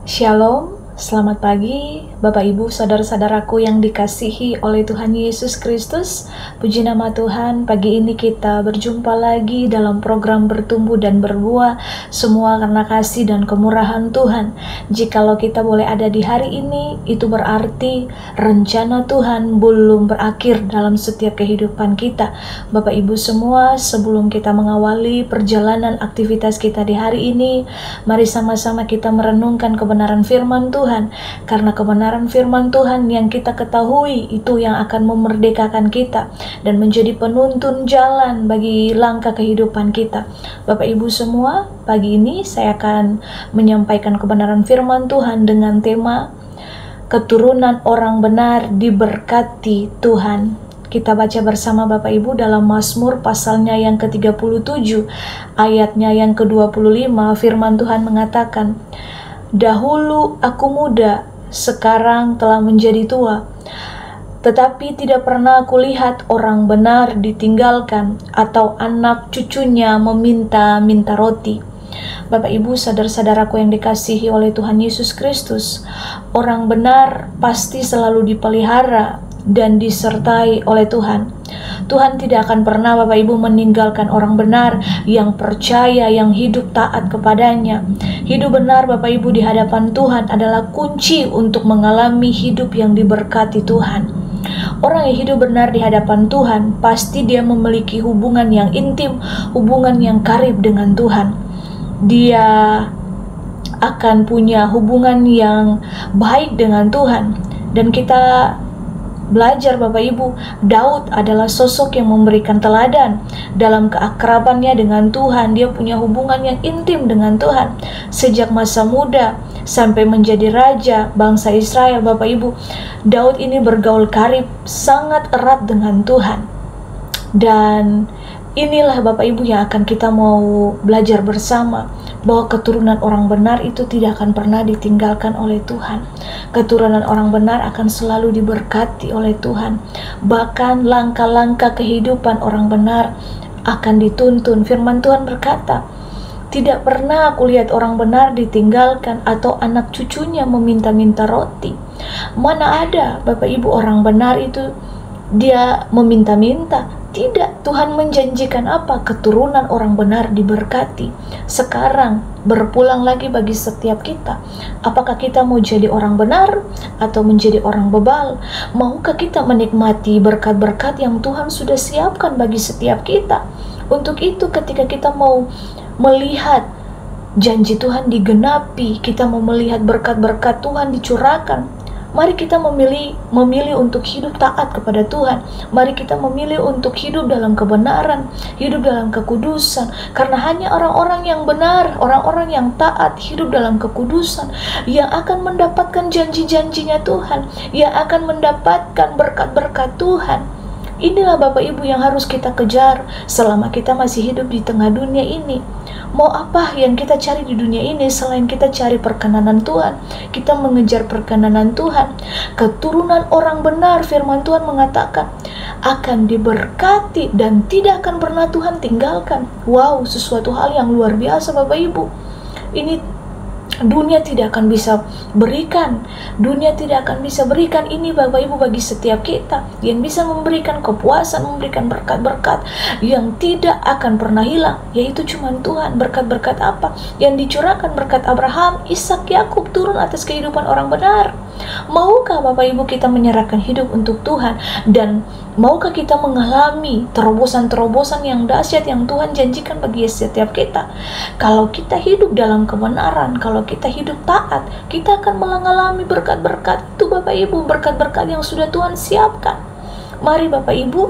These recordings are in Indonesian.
Shalom, selamat pagi Bapak Ibu Saudara-saudaraku yang dikasihi oleh Tuhan Yesus Kristus. Puji nama Tuhan, pagi ini kita berjumpa lagi dalam program Bertumbuh dan Berbuah, semua karena kasih dan kemurahan Tuhan. Jikalau kita boleh ada di hari ini, itu berarti rencana Tuhan belum berakhir dalam setiap kehidupan kita. Bapak Ibu semua, sebelum kita mengawali perjalanan aktivitas kita di hari ini, mari sama-sama kita merenungkan kebenaran firman Tuhan, karena kebenaran firman Tuhan yang kita ketahui itu yang akan memerdekakan kita dan menjadi penuntun jalan bagi langkah kehidupan kita. Bapak Ibu semua, pagi ini saya akan menyampaikan kebenaran firman Tuhan dengan tema keturunan orang benar diberkati Tuhan. Kita baca bersama Bapak Ibu dalam Mazmur pasalnya yang ke-37 ayatnya yang ke-25. Firman Tuhan mengatakan, "Dahulu aku muda, sekarang telah menjadi tua, tetapi tidak pernah aku lihat orang benar ditinggalkan atau anak cucunya meminta-minta roti." Bapak Ibu saudara-saudaraku yang dikasihi oleh Tuhan Yesus Kristus, orang benar pasti selalu dipelihara dan disertai oleh Tuhan. Tuhan tidak akan pernah Bapak Ibu meninggalkan orang benar yang percaya, yang hidup taat kepadanya. Hidup benar Bapak Ibu di hadapan Tuhan adalah kunci untuk mengalami hidup yang diberkati Tuhan. Orang yang hidup benar di hadapan Tuhan, pasti dia memiliki hubungan yang intim, hubungan yang karib dengan Tuhan. Dia akan punya hubungan yang baik dengan Tuhan. Dan kita belajar Bapak Ibu, Daud adalah sosok yang memberikan teladan dalam keakrabannya dengan Tuhan. Dia punya hubungan yang intim dengan Tuhan sejak masa muda sampai menjadi raja bangsa Israel. Bapak Ibu, Daud ini bergaul karib sangat erat dengan Tuhan. Dan inilah Bapak Ibu yang akan kita mau belajar bersama, bahwa keturunan orang benar itu tidak akan pernah ditinggalkan oleh Tuhan. Keturunan orang benar akan selalu diberkati oleh Tuhan. Bahkan langkah-langkah kehidupan orang benar akan dituntun. Firman Tuhan berkata, "Tidak pernah aku lihat orang benar ditinggalkan atau anak cucunya meminta-minta roti." Mana ada Bapak Ibu orang benar itu dia meminta-minta? Tidak, Tuhan menjanjikan apa? Keturunan orang benar diberkati. Sekarang berpulang lagi bagi setiap kita. Apakah kita mau jadi orang benar atau menjadi orang bebal? Maukah kita menikmati berkat-berkat yang Tuhan sudah siapkan bagi setiap kita? Untuk itu ketika kita mau melihat janji Tuhan digenapi, kita mau melihat berkat-berkat Tuhan dicurahkan, mari kita memilih untuk hidup taat kepada Tuhan. Mari kita memilih untuk hidup dalam kebenaran, hidup dalam kekudusan. Karena hanya orang-orang yang benar, orang-orang yang taat, hidup dalam kekudusan, yang akan mendapatkan janji-janjinya Tuhan, yang akan mendapatkan berkat-berkat Tuhan. Inilah Bapak Ibu yang harus kita kejar selama kita masih hidup di tengah dunia ini. Mau apa yang kita cari di dunia ini selain kita cari perkenanan Tuhan? Kita mengejar perkenanan Tuhan. Keturunan orang benar, firman Tuhan mengatakan, akan diberkati dan tidak akan pernah Tuhan tinggalkan. Wow, sesuatu hal yang luar biasa Bapak Ibu. Ini dunia tidak akan bisa berikan. Dunia tidak akan bisa berikan ini Bapak Ibu bagi setiap kita. Yang bisa memberikan kepuasan, memberikan berkat-berkat yang tidak akan pernah hilang, yaitu cuma Tuhan. Berkat-berkat apa? Yang dicurahkan berkat Abraham, Ishak, Yakub turun atas kehidupan orang benar. Maukah Bapak Ibu kita menyerahkan hidup untuk Tuhan? Dan maukah kita mengalami terobosan-terobosan yang dahsyat yang Tuhan janjikan bagi setiap kita? Kalau kita hidup dalam kebenaran, kalau kita hidup taat, kita akan mengalami berkat-berkat itu Bapak Ibu, berkat-berkat yang sudah Tuhan siapkan. Mari Bapak Ibu,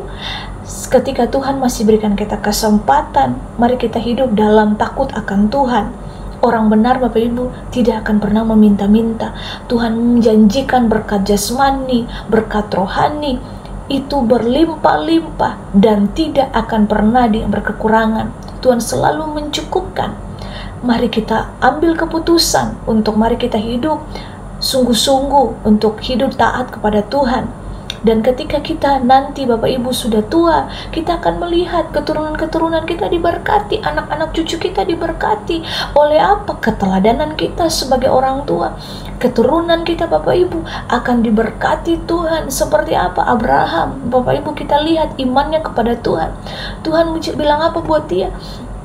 ketika Tuhan masih berikan kita kesempatan, mari kita hidup dalam takut akan Tuhan. Orang benar Bapak Ibu tidak akan pernah meminta-minta. Tuhan menjanjikan berkat jasmani, berkat rohani itu berlimpah-limpah dan tidak akan pernah berkekurangan. Tuhan selalu mencukupkan. Mari kita ambil keputusan untuk mari kita hidup sungguh-sungguh untuk hidup taat kepada Tuhan. Dan ketika kita nanti Bapak Ibu sudah tua, kita akan melihat keturunan-keturunan kita diberkati, anak-anak cucu kita diberkati. Oleh apa? Keteladanan kita sebagai orang tua. Keturunan kita Bapak Ibu akan diberkati Tuhan. Seperti apa? Abraham, Bapak Ibu kita lihat imannya kepada Tuhan. Tuhan bilang apa buat dia?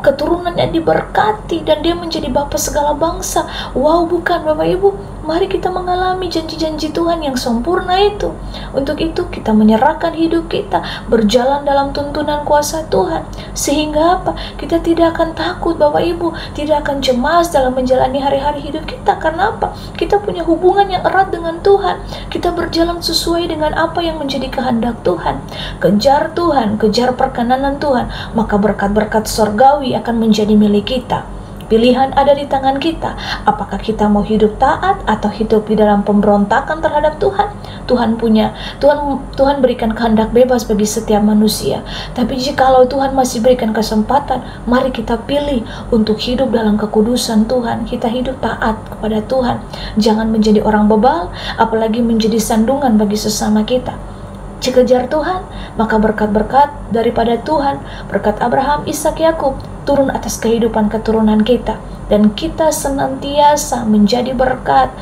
Keturunannya diberkati dan dia menjadi bapa segala bangsa. Wow, bukan Bapak Ibu? Mari kita mengalami janji-janji Tuhan yang sempurna itu. Untuk itu kita menyerahkan hidup kita, berjalan dalam tuntunan kuasa Tuhan. Sehingga apa? Kita tidak akan takut Bapak Ibu, tidak akan cemas dalam menjalani hari-hari hidup kita. Karena apa? Kita punya hubungan yang erat dengan Tuhan. Kita berjalan sesuai dengan apa yang menjadi kehendak Tuhan. Kejar Tuhan, kejar perkenanan Tuhan, maka berkat-berkat sorgawi akan menjadi milik kita. Pilihan ada di tangan kita. Apakah kita mau hidup taat atau hidup di dalam pemberontakan terhadap Tuhan? Tuhan berikan kehendak bebas bagi setiap manusia. Tapi jikalau Tuhan masih berikan kesempatan, mari kita pilih untuk hidup dalam kekudusan Tuhan. Kita hidup taat kepada Tuhan. Jangan menjadi orang bebal, apalagi menjadi sandungan bagi sesama kita. Kejar Tuhan, maka berkat-berkat daripada Tuhan, berkat Abraham, Ishak, Yakub, turun atas kehidupan keturunan kita. Dan kita senantiasa menjadi berkat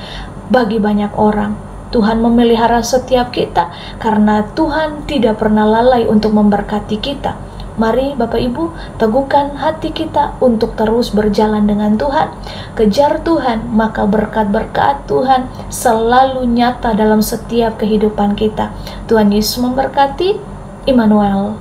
bagi banyak orang. Tuhan memelihara setiap kita, karena Tuhan tidak pernah lalai untuk memberkati kita. Mari Bapak Ibu, teguhkan hati kita untuk terus berjalan dengan Tuhan. Kejar Tuhan, maka berkat-berkat Tuhan selalu nyata dalam setiap kehidupan kita. Tuhan Yesus memberkati. Immanuel.